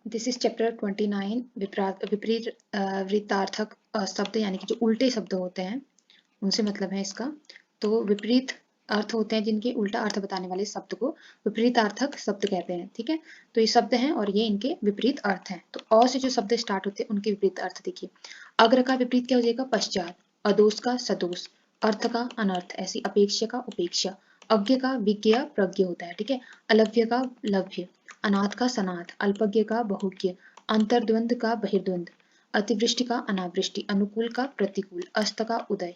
This is chapter 29 विपरीत वृत्तार्थक शब्द यानी कि जो उल्टे शब्द होते हैं उनसे मतलब है इसका। तो विपरीत अर्थ होते हैं जिनके उल्टा अर्थ बताने वाले शब्द को विपरीतार्थक शब्द कहते हैं। ठीक है, तो ये शब्द हैं और ये इनके विपरीत अर्थ हैं। तो अ से जो शब्द स्टार्ट होते हैं उनके विपरीत अर्थ देखिए। अग्र का विपरीत क्या हो जाएगा? पश्चात। अदोष का सदोष। अर्थ का अनर्थ, ऐसी अपेक्ष का उपेक्षा। अज्ञ का विज्ञ प्रज्ञ होता है। ठीक है, अलभ्य का लभ्य। अनाथ का सनाथ। अल्पज्ञ का बहुज्ञ। अंतर्द्वंद का बहिर्द्वंद। अतिवृष्टि का अनावृष्टि। अनुकूल का प्रतिकूल। अस्त का उदय।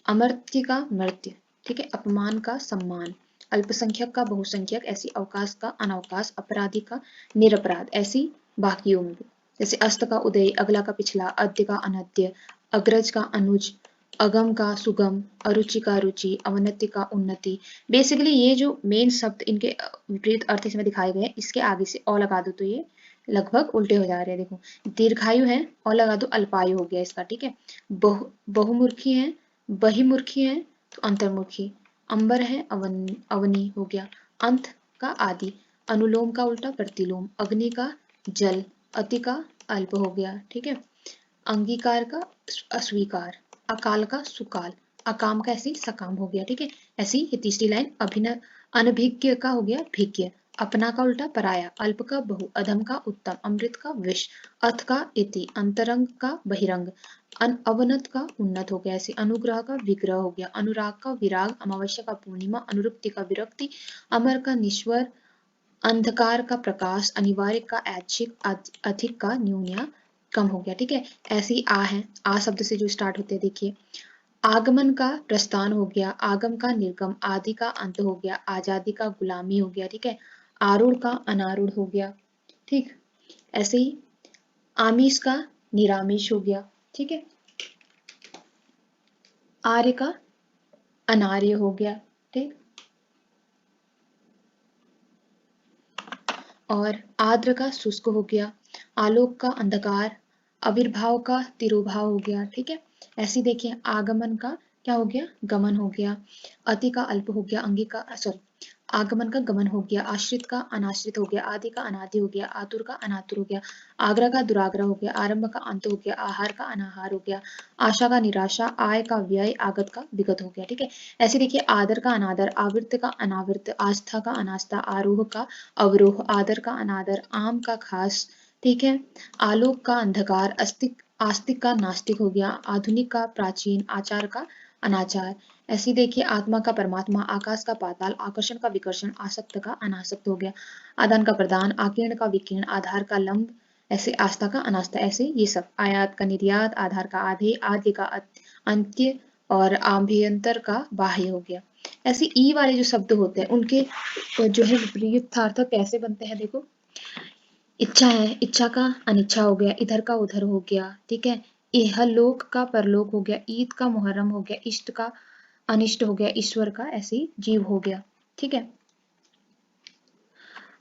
अमर्त्य का मर्त्य। ठीक है, अपमान का सम्मान। अल्पसंख्यक का बहुसंख्यक, ऐसी अवकाश का अनवकाश। अपराधी का निरपराध, ऐसी बाकियों में। जैसे अस्त का उदय, अगला का पिछला, अद्य का अनद्य, अग्रज का अनुज, अगम का सुगम, अरुचि का रुचि, अवनति का उन्नति। बेसिकली ये जो मेन शब्द इनके विपरीत अर्थ इसमें दिखाए गए हैं, इसके आगे से अ लगा दो तो ये लगभग उल्टे हो जा रहे हैं। देखो, दीर्घायु है, अ लगा दो अल्पायु हो गया इसका। ठीक है, बहुमुखी है, बहिमुखी है तो अंतर्मुखी। अंबर है, अवनी हो गया। अंत का आदि। अनुलोम का उल्टा प्रतिलोम। अग्नि का जल। अति का अल्प हो गया। ठीक है, अंगीकार का अस्वीकार। अकाल का सुकाल। अकाम का ऐसी सकाम हो गया। ठीक है, ऐसी ये तीसरी लाइन। अभिनव अनभिज्ञ का हो गया भिज्ञ। अपना का उल्टा पराया। अल्प का बहु। अधम का उत्तम। अमृत का विष। अथ का इति। अंतरंग का बहिरंग। अवनत का उन्नत हो गया। ऐसे अनुग्रह का विग्रह हो गया। अनुराग का विराग। अमावस्या का पूर्णिमा। अनुरुक्ति का विरक्ति। अमर का निश्वर। अंधकार का प्रकाश। अनिवार्य का ऐच्छिक। अधिक का न्यून कम हो गया। ठीक है, ऐसे ही आ है। आ शब्द से जो स्टार्ट होते हैं देखिए। आगमन का प्रस्थान हो गया। आगम का निर्गम। आदि का अंत हो गया। आजादी का गुलामी हो गया। ठीक है, आरूढ़ का अनारूढ़ हो गया। ठीक, ऐसे ही आमिष का निरामिष हो गया। ठीक है, आर्य का अनार्य हो गया। ठीक, और आर्द्र का शुष्क हो गया। आलोक का अंधकार। आविर्भाव का तिरोभाव हो गया। ठीक है, ऐसे देखिए आगमन का क्या हो गया? गमन हो गया। अति का अल्प हो गया। अंगी का सॉरी, आगमन का गमन हो गया। आश्रित का अनाश्रित हो गया। आदि का अनादि हो गया। आतुर का अनातुर हो गया। आग्रह का दुराग्रह हो गया। आरंभ का अंत हो गया। आहार का अनाहार हो गया। आशा का निराशा। आय का व्यय। आगत का विगत हो गया। ठीक है, ऐसे देखिए आदर का अनादर। आवृत्त का अनावृत्त। आस्था का अनास्था। आरोह का अवरोह। आदर का अनादर। आम का खास। ठीक है, आलोक का अंधकार। आस्तिक का नास्तिक हो गया। आधुनिक का प्राचीन। आचार का अनाचार। ऐसी देखिए आत्मा का परमात्मा। आकाश का पाताल। आकर्षण का विकर्षण। आसक्त का अनासक्त हो गया। आदान का प्रदान। आकीर्ण का विकीर्ण। आधार का लंब। ऐसे आस्था का अनास्था। ऐसे ये सब। आयात का निर्यात। आधार का आधे। आद्य का अंत्य और आभ्यंतर का बाह्य हो गया। ऐसे ई वाले जो शब्द होते हैं उनके जो है विपरीतार्थक कैसे बनते हैं देखो। इच्छा है, इच्छा का अनिच्छा हो गया। इधर का उधर हो गया। ठीक है, इहलोक का परलोक हो गया। ईद का मुहर्रम हो गया। इष्ट का अनिष्ट हो गया। ईश्वर का ऐसी जीव हो गया। ठीक है,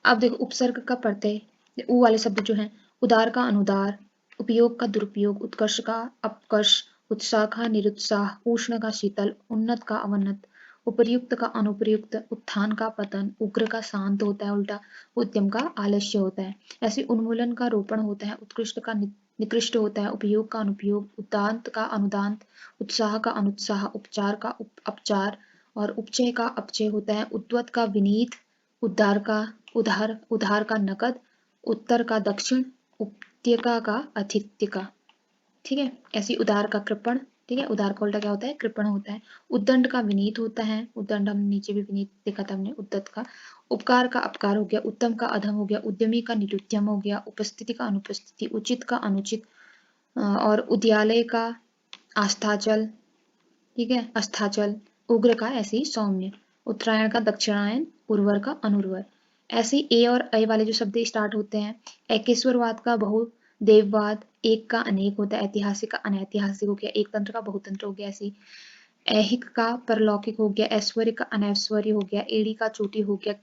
अब देखो उपसर्ग का प्रत्यय ऊ वाले शब्द जो हैं। उदार का अनुदार। उपयोग का दुरुपयोग। उत्कर्ष का अपकर्ष। उत्साह का निरुत्साह। उष्ण का शीतल। उन्नत का अवन्नत। उपर्युक्त का अनुप्रयुक्त। उत्थान का पतन। उग्र का शांत होता है उल्टा। उद्यम का आलस्य होता है। ऐसे उन्मूलन का रोपण होता है। उत्कृष्ट का निकृष्ट होता है। उपयोग का अनुपयोग। उदांत का अनुदांत। उत्साह का अनुत्साह। उपचार का अपचार और उपचय का अपचय होता है। उद्वत का विनीत। उद्धार का उधार का नकद। उत्तर का दक्षिण। उपत्यका का अतिथ्यका। ठीक है, ऐसी उदार का कृपण। ठीक है, उदार का उल्टा क्या होता है? कृपण होता है। उद्दंड का विनीत होता है। उद्दंड हम नीचे भी विनीत देखा था हमने उद्दत का। उपकार का अपकार हो गया। उत्तम का अधम हो गया। उद्यमी का निरुद्यम हो गया। उपस्थिति का अनुपस्थिति। उचित का अनुचित और उद्यालय का आस्थाचल। ठीक है, अस्ताचल। उग्र का ऐसे ही सौम्य। उत्तरायण का दक्षिणायन। उर्वर का अनुर्वर। ऐसे ही ए और ऐ वाले जो शब्द स्टार्ट होते हैं। एकेश्वरवाद का बहु देववाद। एक का अनेक होता है। ऐतिहासिक का अनैतिहासिक हो गया। एक तंत्र का बहुतंत्र हो गया। ऐसी ऐहिक का परलौकिक हो गया। ऐश्वर्य का अनैश्वर्य हो गया। एड़ी का चोटी हो गया।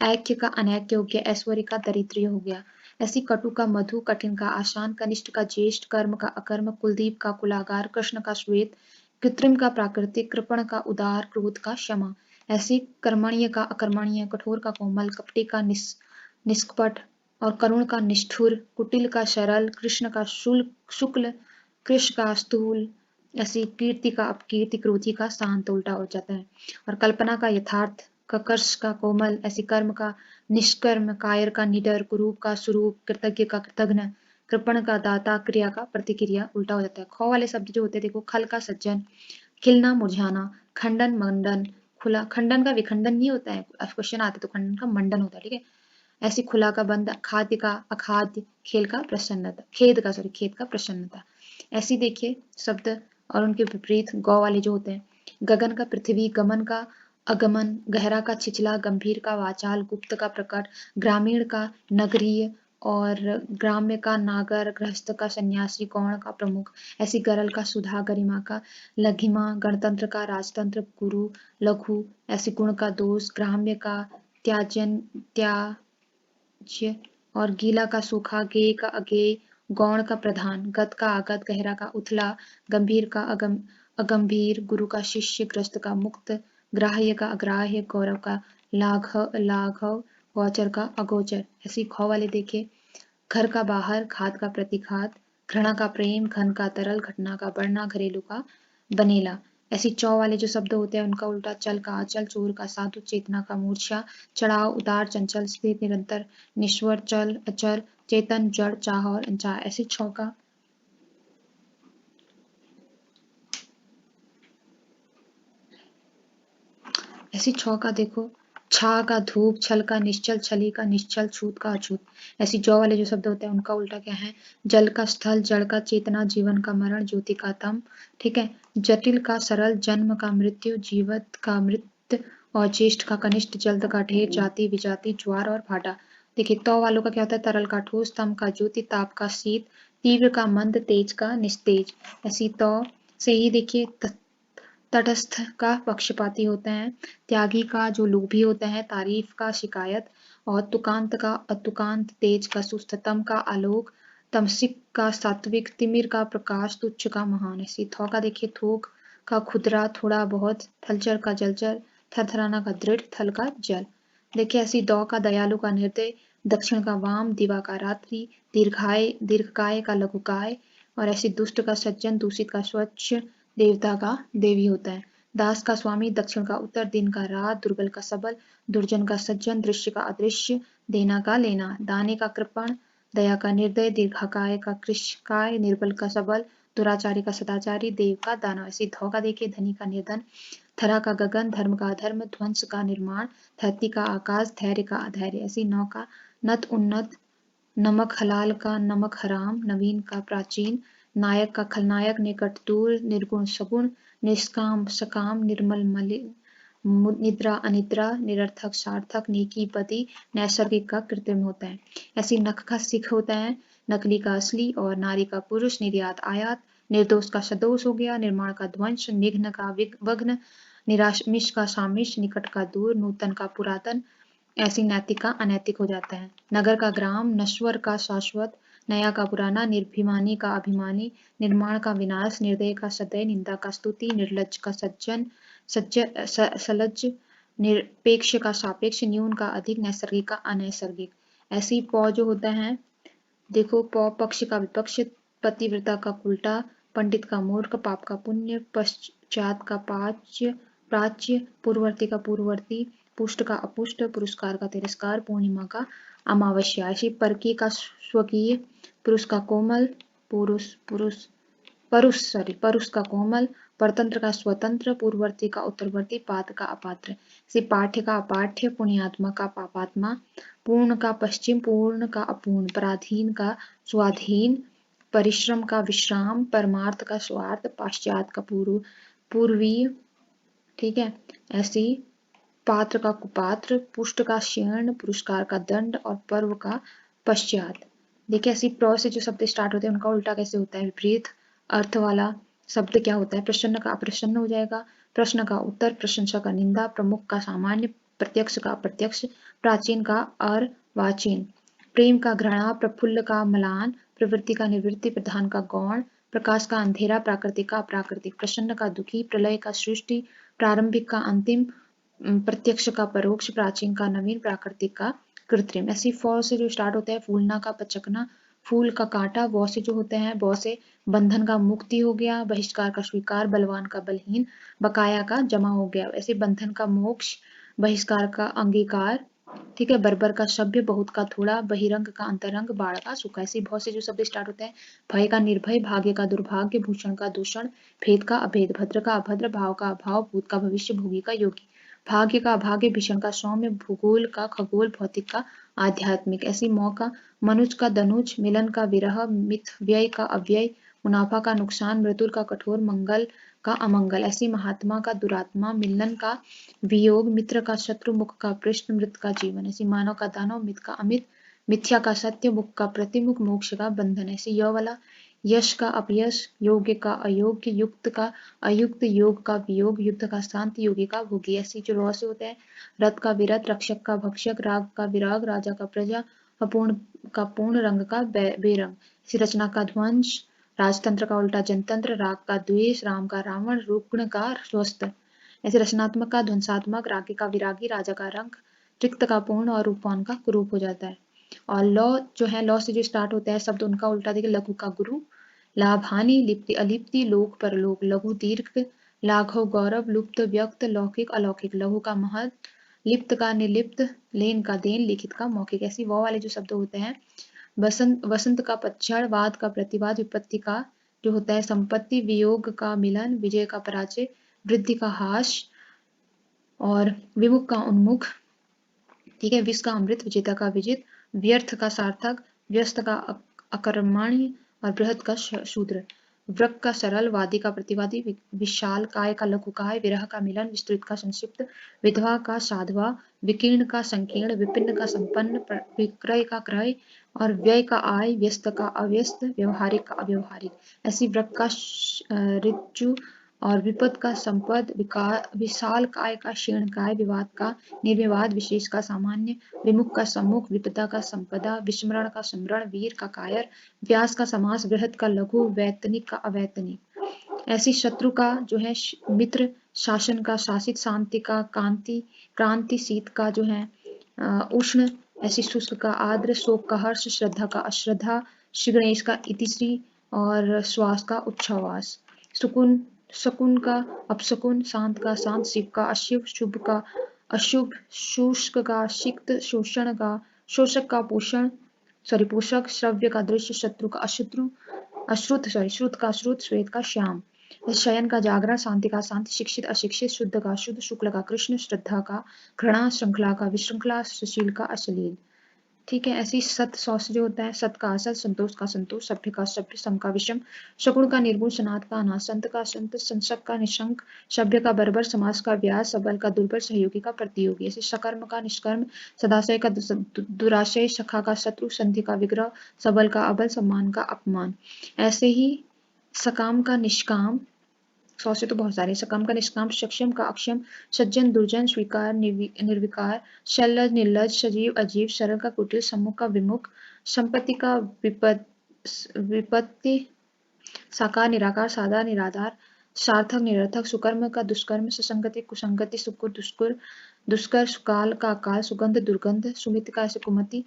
ऐक्य का अनैक्य हो गया। ऐश्वर्य का दरिद्र्य हो गया। ऐसी कटु का मधु। कठिन का आसान। कनिष्ठ का ज्येष्ठ। कर्म का अकर्म। कुलदीप का कुलागार। कृष्ण का श्वेत। कृत्रिम का प्राकृतिक। कृपण का उदार। क्रोध का क्षमा। ऐसे कर्मण्य का अकर्मण्य। कठोर का कोमल। कपटी का निष्कपट। और करुण का निष्ठुर, कुटिल का सरल, कृष्ण का शुक्ल, कृष का स्थूल, ऐसी कीर्ति का अपकीर्ति, क्रोधी का शांत उल्टा हो जाता है। और कल्पना का यथार्थ, ककर्ष का कोमल, ऐसी कर्म का निष्कर्म, कायर का निडर, कुरूप का स्वरूप, कृतज्ञ का कृतघ्न, कृपण का दाता, क्रिया का प्रतिक्रिया उल्टा हो जाता है। ख वाले शब्द जो होते हैं देखो, खल का सज्जन, खिलना मुरझाना, खंडन मंडन, खुला खंडन का विखंडन नहीं होता है, क्वेश्चन आते तो खंडन का मंडन होता है, ठीक है। ऐसी खुला का बंद, खाद्य का अखाद्य, खेल का प्रसन्नता, खेद का प्रसन्नता। ऐसी देखिए शब्द और उनके विपरीत गौ वाले जो होते हैं, गगन का पृथ्वी, गमन का अगमन, गहरा का छिछला, गंभीर का वाचाल, गुप्त का प्रकट, ग्रामीण का नगरीय, और ग्राम्य का नागर, गृहस्थ का सन्यासी, गौण का प्रमुख, ऐसी गरल का सुधा, गरिमा का लघिमा, गणतंत्र का राजतंत्र, गुरु लघु, ऐसी गुण का दोष, ग्राम्य का त्याजन त्याज्य, और गीला का सूखा, गेय का अगेय, गौण का प्रधान, गत का आगत, गहरा का उथला, गंभीर का अगंभीर, गुरु का शिष्य, ग्रस्त का मुक्त, ग्राह्य का अग्राह्य, गौरव का लाघव, गोचर का अगोचर। ऐसी खौ वाले देखे, घर का बाहर, घात का प्रतिघात, घृणा का प्रेम, घन का तरल, घटना का बढ़ना, घरेलू का बनेला। ऐसी चौ वाले जो शब्द होते हैं उनका उल्टा, चल का अचल, चोर का साधु, चेतना का मूर्छा, चढ़ाव उतार, चंचल स्थिर निरंतर, निश्वर चल अचल, चेतन जड़, चाह और अनचाह। ऐसी छौ का देखो, छा का धूप, छल का निश्चल, छली का निश्चल, छूत का अछूत। ऐसी जौ वाले जो शब्द होते हैं उनका उल्टा क्या है, जल का स्थल, जड़ का चेतना, जीवन का मरण, ज्योति का तम, ठीक है। जटिल का सरल, जन्म का मृत्यु, जीवत का मृत, और ज्येष्ठ का कनिष्ठ, जल्द का ढेर, जाति विजाति, ज्वार और भाटा। देखिए तौ वालों का क्या होता है, तरल का ठोस, तम का ज्योति, ताप का शीत, तीव्र का मंद, तेज का निस्तेज। ऐसी तौ से ही देखिए तटस्थ का पक्षपाती होता है, त्यागी का जो लोभी होता है, तारीफ का शिकायत, और तुकांत का अतुकांत, तेज का सुस्ततम का आलोक, तमसिक का सात्विक, तिमिर का प्रकाश, तुच्छ का महान। ऐसी थौ का देखिए, थोक का खुदरा, थोड़ा बहुत, थलचर का जलचर, थरथराना का दृढ़, थल का जल। देखिए ऐसी दौ का दयालु का निर्दय, दक्षिण का वाम, दिवा का रात्रि, दीर्घकाय का लघुकाय, और ऐसी दुष्ट का सज्जन, दूषित का स्वच्छ, देवता का देवी होता है। दास का स्वामी, दक्षिण का उत्तर, दिन का रात, दुर्बल का सबल, दुर्जन का सज्जन, दृश्य का अदृश्य, देना का लेना, दाने का कृपण, दया का निर्दय, दीर्घकाय का कृशकाय, निर्बल का सबल, दुराचारी का सदाचारी, देव का दानव। ऐसी धौ का देखिए, धनी का निर्धन, थरा का गगन, धर्म का अधर्म, ध्वंस का निर्माण, धरती का आकाश, धैर्य का अधैर्य। ऐसी नौ का नत उन्नत, नमक हलाल का नमक हराम, नवीन का प्राचीन, नायक का खलनायक, निकट दूर, निर्गुण सगुण, निष्काम सकाम, निर्मल मलिन, निद्रा अनिद्रा, निरर्थक सार्थक, नेकी बदी, नैसर्गिक का कृत्रिम होता है। ऐसी नख का सिख होता है, नकली का असली, और नारी का पुरुष, निर्यात आयात, निर्दोष का सदोष हो गया, निर्माण का ध्वंस, निघ्न का वग्न, निरामिष का सामिश, निकट का दूर, नूतन का पुरातन, ऐसी नैतिक का अनैतिक हो जाता है। नगर का ग्राम, नश्वर का शाश्वत, नया का पुराना, निर्भिमानी का अभिमानी, निर्माण का विनाश, निर्दय का सदय, निंदा का स्तुति, निर्लज्ज का सज्जन, सलज्ज, निरपेक्ष का सापेक्ष, न्यून का अधिक, नैसर्गिक का अनैसर्गिक। ऐसी पौ जो होता है देखो, पौ पक्ष का विपक्ष, पतिव्रता का उल्टा, पंडित का मूर्ख, पाप का पुण्य, पश्चात का प्राच्य, पूर्ववर्ती का पूर्ववर्ती, पुष्ट का अपुष्ट, पुरस्कार का तिरस्कार, पूर्णिमा का अमावस्या। ऐसी परकी का स्वकीय, पुरुष का कोमल, पुरुष पुरुष परुष का कोमल, परतंत्र का स्वतंत्र, पूर्ववर्ती का उत्तरवर्ती, पात्र का अपात्र। से पाठ्य का अपाठ्य, पुण्यात्मा का पापात्मा, पूर्ण का पश्चिम, पूर्ण का अपूर्ण, पराधीन का स्वाधीन, परिश्रम का विश्राम, परमार्थ का स्वार्थ, पाश्चात का पूर्वीय, ठीक है। ऐसी पात्र का कुपात्र, पुष्ट का क्षीण, पुरस्कार का दंड, और पर्व का पश्चात। देखिए ऐसी प्र से जो शब्द स्टार्ट होते हैं उनका उल्टा कैसे होता है, विपरीत अर्थ वाला शब्द क्या होता है, प्रसन्न का अप्रसन्न हो जाएगा, प्रश्न का उत्तर, प्रशंसा का निंदा, प्रमुख का सामान्य, प्रत्यक्ष का अप्रत्यक्ष, प्राचीन का अर्वाचीन, प्रेम का घृणा, प्रफुल्ल का मलान, प्रवृत्ति का निवृत्ति, प्रधान का गौण, प्रकाश का अंधेरा, प्राकृतिक का अप्राकृतिक, प्रसन्न का दुखी, प्रलय का सृष्टि, प्रारंभिक का अंतिम, प्रत्यक्ष का परोक्ष, प्राचीन का नवीन, प्राकृतिक का कृत्रिम। ऐसी फ से जो स्टार्ट होता है फूलना का पचकना, फूल का काटा, व से जो होते हैं ब से बंधन का मुक्ति हो गया, बहिष्कार का स्वीकार, बलवान का बलहीन, बकाया का जमा हो गया। ऐसे बंधन का मोक्ष, बहिष्कार का अंगीकार, ठीक है, बर्बर का सभ्य, बहुत का थोड़ा, बहिरंग का अंतरंग, बाढ़ का सूखा। ऐसे बहुत से जो शब्द स्टार्ट होते हैं, भय का निर्भय, भाग्य का दुर्भाग्य, भूषण का दूषण, भेद का अभेद, भद्र का अभद्र, भाव का अभाव, भूत का भविष्य, भोगी का योगी, भाग्य का अभाग्य, भीषण का सौम्य, भूगोल का खगोल, भौतिक का आध्यात्मिक। ऐसी मौ का मनुज का दनुज, मिलन का विरह, मिथ, व्यय का अव्यय, मुनाफा का नुकसान, मृदुल का कठोर, मंगल का अमंगल। ऐसी महात्मा का दुरात्मा, मिलन का वियोग, मित्र का शत्रु, मुख का पृष्ठ, मृत का जीवन। ऐसी मानव का दानव, मित का अमित, मिथ्या का सत्य, मुख का प्रतिमुख, मोक्ष का बंधन। ऐसी य वाला यश का अपयश, योग्य का अयोग्य, युक्त का अयुक्त, योग का वियोग, युद्ध का शांति, योगी का भोगी। ऐसी जो रॉ से होते हैं, रथ का विरत, रक्षक का भक्षक, राग का विराग, राजा का प्रजा, अपूर्ण का पूर्ण, रंग का बेरंग। ऐसी रचना का ध्वंस, राजतंत्र का उल्टा जनतंत्र, राग का द्वेष, राम का रावण, रुग्ण का स्वस्थ। ऐसे रचनात्मक का ध्वंसात्मक, रागी का विरागी, राजा का रंग, रिक्त का पूर्ण और रूपवान का कुरूप हो जाता है। और लौ जो है, लौ से जो स्टार्ट होता है शब्द, उनका उल्टा देखिए, लघु का गुरु, लाभ हानि, लिप्ति अलिप्ति, लोक परलोक, लघु दीर्घ, लाघव गौरव, लुप्त व्यक्त, लौकिक अलौकिक, लघु का महत, लिप्त का निर्लिप्त, लेन का देन, लिखित का मौखिक। ऐसी वो वाले जो शब्द होते हैं, वसंत वसंत का पतझड़, वाद का प्रतिवाद, विपत्ति का जो होता है संपत्ति, वियोग का मिलन, विजय का पराजय, वृद्धि का हास, और विमुख का उन्मुख, ठीक है, विष का अमृत, विजेता का विजित, व्यर्थ का सार्थक, व्यस्त का अकर्मण्य, और बृहत का शूद्र। वृक का सरल, वादी का प्रतिवादी, विशाल काय का लघुकाय, विरह का मिलन, विस्तृत का संक्षिप्त, विधवा का साधवा, विकीर्ण का संकीर्ण, विपिन्न का संपन्न, विक्रय का क्रय, और व्यय का आय, व्यस्त का अव्यस्त, व्यवहारिक का अव्यवहारिक। ऐसी वृक का ऋजु, और विपद का संपद, विशाल काय का शीर्ण काय, विवाद का निर्विवाद, विशेष का सामान्य, विमुख का सम्मुख, विपदा का संपदा, विस्मरण का स्मरण, वीर का कायर, व्यास का समास, बृहत का लघु, वैतनिक का अवैतनिक। ऐसी शत्रु का जो है मित्र, शासन का शासित, शांति का कांति, क्रांति, शीत का जो है उष्ण, ऐसी शुष्क का आर्द्र, शोक का हर्ष, श्रद्धा का अश्रद्धा, श्री गणेश का इतिश्री, और श्वास का उच्छ्वास। सुकुन शकुन का अपशकुन, शांत का शांत, शिव का अशिव, शुभ का अशुभ, शुष्क का सिक्त, शोषण का शोषक का पोषण, पोषक, श्रव्य का दृश्य, शत्रु का अशत्रु, श्रुत का श्रुत, श्वेत का श्याम। शयन का जागरण, शांति का शांति, शिक्षित अशिक्षित, शुद्ध का शुद्ध, शुक्ल का कृष्ण, श्रद्धा का घृणा, श्रृंखला का विश्रृंखला, सुशील का अश्लील। ठीक है, ऐसी सत सौस जो होता है, सत का असत, संतोष का संतोष, सभ्य का सभ्य, सम का विषम, शकुन का निर्गुण, सनात का अनाथ, संत का संत, संसक का निशंक, सभ्य का बर्बर, समास का व्यास, सबल का दुर्बल, सहयोगी का प्रतियोगी। ऐसे सकर्म का निष्कर्म, सदाशय का दुराशय, सखा का शत्रु, संधि का विग्रह, सबल का अबल, सम्मान का अपमान। ऐसे ही सकाम का निष्काम, सौ से तो बहुत सारे, सकम का निष्काम, सक्षम का अक्षम, सज्जन दुर्जन, स्वीकार निर्विकार, शल्लज निर्लज, सजीव अजीव, सरल का कुटिल, सम्मुख का विमुख, संपत्ति का विपत्ति, साकार निराकार, सादा निराधार, सार्थक निरर्थक, सुकर्म का दुष्कर्म, सुसंगति कुसंगति, सुकुर दुष्कुर, दुष्कर, सुकाल का अकाल, सुगंध दुर्गंध, सुमित का सुकुमति,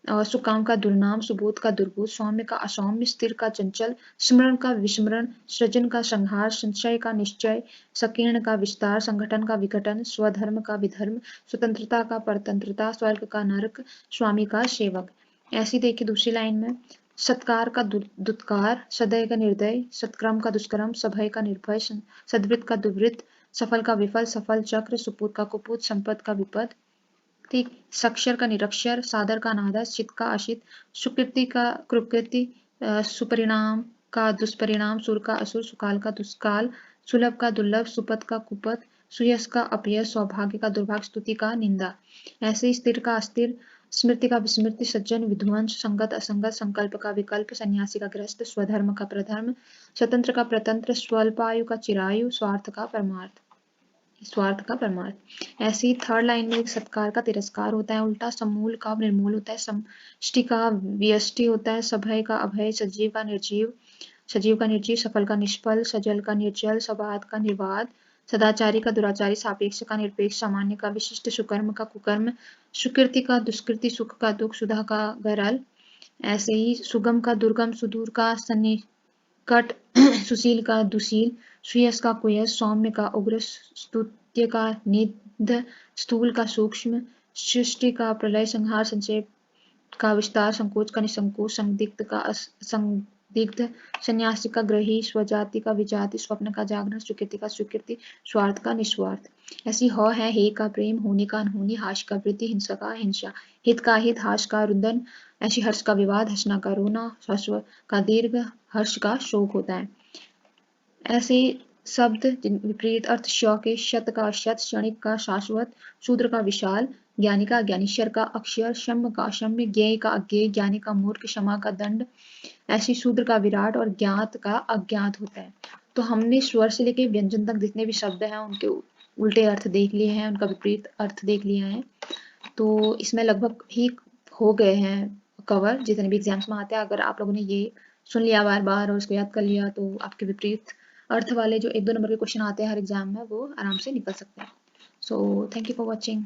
सुकाम का दुर्नाम, सुबोध का दुर्बोध, सौम्य का असौम्य, स्थिर का चंचल, स्मरण का विस्मरण, सृजन का संहार, संशय का निश्चय, संकीर्ण का विस्तार, संगठन का विघटन, स्वधर्म का विधर्म, स्वतंत्रता का परतंत्रता, स्वर्ग का नरक, स्वामी का सेवक। ऐसी देखिए दूसरी लाइन में, सत्कार का दुत्कार, सदय का निर्दय, सत्क्रम का दुष्कर्म, सभय का निर्भय, सद्वृत का दुर्वृत, सफल का विफल, सफल चक्र, सुपूत का कुपूत, संपद का विपद। ठीक, सक्षर का निरक्षर, सादर का नादर, चित का अशित, सुकृति का कुकृति, सुपरिणाम का दुष्परिणाम, सुर का असुर, सुकाल का दुष्काल, सुलभ का दुर्लभ, सुपथ का कुपथ, सुयश का अपयश, सौभाग्य का दुर्भाग्य, स्तुति का निंदा। ऐसे ही स्थिर का अस्थिर, स्मृति का विस्मृति, सज्जन विध्वंस, संगत असंगत, संकल्प का विकल्प, सन्यासी का ग्रस्त, स्वधर्म का प्रधर्म, स्वतंत्र का प्रतंत्र, स्वल्पायु का चिरायु, स्वार्थ का परमार्थ, स्वार्थ का परमार्थ। ऐसे ही थर्ड लाइन में एक सत्कार का तिरस्कार होता है उल्टा, समूल का निर्मूल होता है, समष्टि का व्यष्टि होता है, सभय का अभय, सजीव का निर्जीव, सजीव का निर्जीव, सफल का निष्फल, सजल का निर्जल, सवाद का निर्वाद, सदाचारी का दुराचारी, सापेक्ष का निरपेक्ष, सामान्य का विशिष्ट, सुकर्म का कुकर्म, सुकृति का दुष्कृति, सुख का दुख, सुधा का गरल। ऐसे ही सुगम का दुर्गम, सुदूर का सन्निकट, सुशील का दुशील, सुयस का कुयस, सौम्य का उग्र, स्तुत्य का निध, स्थूल का सूक्ष्म, सृष्टि का प्रलय, संहार संक्षेप का विस्तार, संकोच का निसंकोच, संदिग्ध का असंदिग्ध, सन्यासी का ग्रही, स्वजाति का विजाति, स्वप्न का जागरण, स्वीकृति का स्वीकृति, स्वार्थ का निस्वार्थ। ऐसी ह है, हे का प्रेम, होनी का अनहोनी, हाश का वृद्धि, हिंसा का हिंसा, हित का हित, हाश का रुदन, ऐसी हर्ष का विवाद, हंसना का रोना, ह्रस्व का दीर्घ, हर्ष का शोक होता है। ऐसे शब्द विपरीत अर्थ, श के शत का शत, क्षणिक का शाश्वत, शूद्र का विशाल, ज्ञानी का अज्ञानी, शर का अक्षर, शम्य का अशम्य, ज्ञेय का अज्ञेय, ज्ञानी का मूर्ख, क्षमा का दंड, ऐसे शूद्र का विराट और ज्ञात का अज्ञात होता है। तो हमने स्वर से लेके व्यंजन तक जितने भी शब्द हैं उनके उल्टे अर्थ देख लिए हैं, उनका विपरीत अर्थ देख लिया है। तो इसमें लगभग ही हो गए हैं कवर जितने भी एग्जाम्स में आते हैं। अगर आप लोगों ने ये सुन लिया बार बार और उसको याद कर लिया तो आपके विपरीत अर्थ वाले जो 1-2 नंबर के क्वेश्चन आते हैं हर एग्जाम में वो आराम से निकल सकते हैं। So thank you for watching.